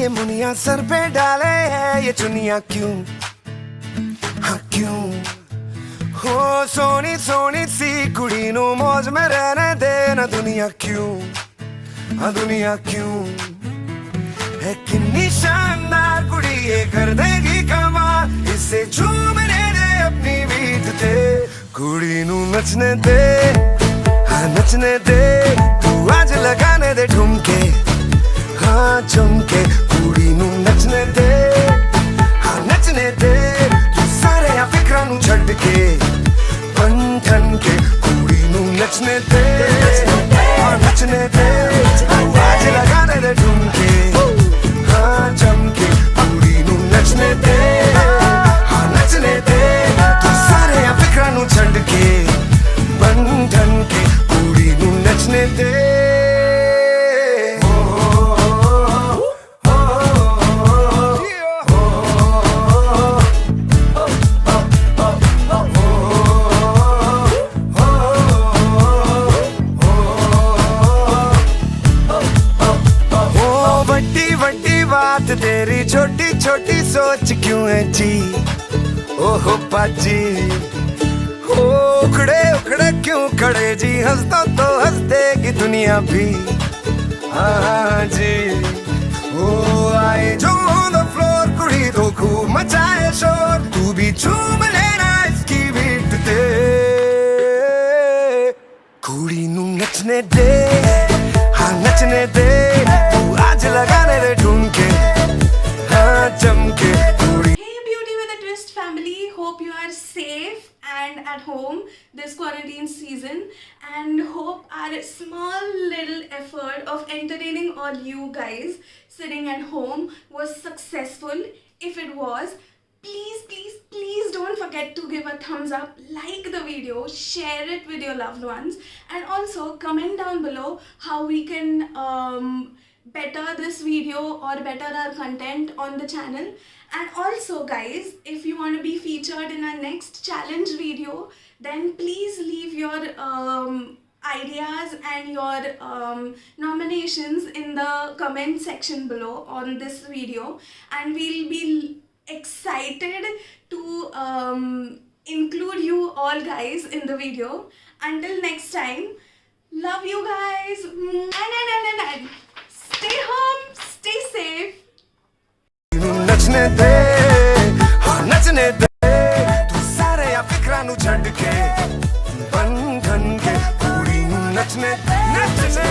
ये मुनिया सर पे डाले है ये चुनिया क्यों, हाँ क्यों। हो सोनी सोनी सी कुड़ी नू मौज में रहने दे ना दुनिया क्यों, हाँ दुनिया क्यों। है कितनी शानदार कुड़ी ये कर देगी कमाल, इसे झूमने दे अपनी बीट ते। कुड़ी नू नचने दे, हाँ नचने दे, तू आज लगाने दे ठुमके, हाँ चमके। कुड़ी नू नचने दे, हाँ नचने दे, तू सारे आ फिक्रां नू छड्ड के बन ठन के। कुड़ी नू नचने दे, हाँ नचने दे, तू आज लगाने दे ठुमके, हाँ चमके। कुड़ी नू नचने दे, हाँ नचने दे, तू सारे आ फिक्रां नू छड्ड के बन ठन के। कुड़ी नू नचने दे। बात तेरी छोटी छोटी सोच क्यों है जी, ओहो पाजी। हो उखड़े उखड़े क्यों खड़े जी, हंसता तो हंस देगी दुनिया भी, हाँ जी। ओ आए जो ऑन द फ्लोर कुड़ी तो खूब मचाए शोर, तू भी झूम लेना इसकी बीट ते। कुड़ी नू नचने दे, हाँ नचने दे, तू आज लगाने दे ठुमके, हाँ चमके। Hey Beauty with a Twist family, hope you are safe and at home this quarantine season, and hope our small little effort of entertaining all you guys sitting at home was successful. If it was, please don't forget to give a thumbs up, like the video, share it with your loved ones, and also comment down below how we can better this video or better our content on the channel. And also guys, if you want to be featured in our next challenge video, then please leave your ideas and your nominations in the comment section below on this video, and we'll be excited to include you all guys in the video. Until next time, love you guys, and stay home, stay safe. नचने दे, हाँ नचने दे, तू सारे आ फिक्रां नू छड्ड के बन ठन के। कुड़ी नू नचने दे।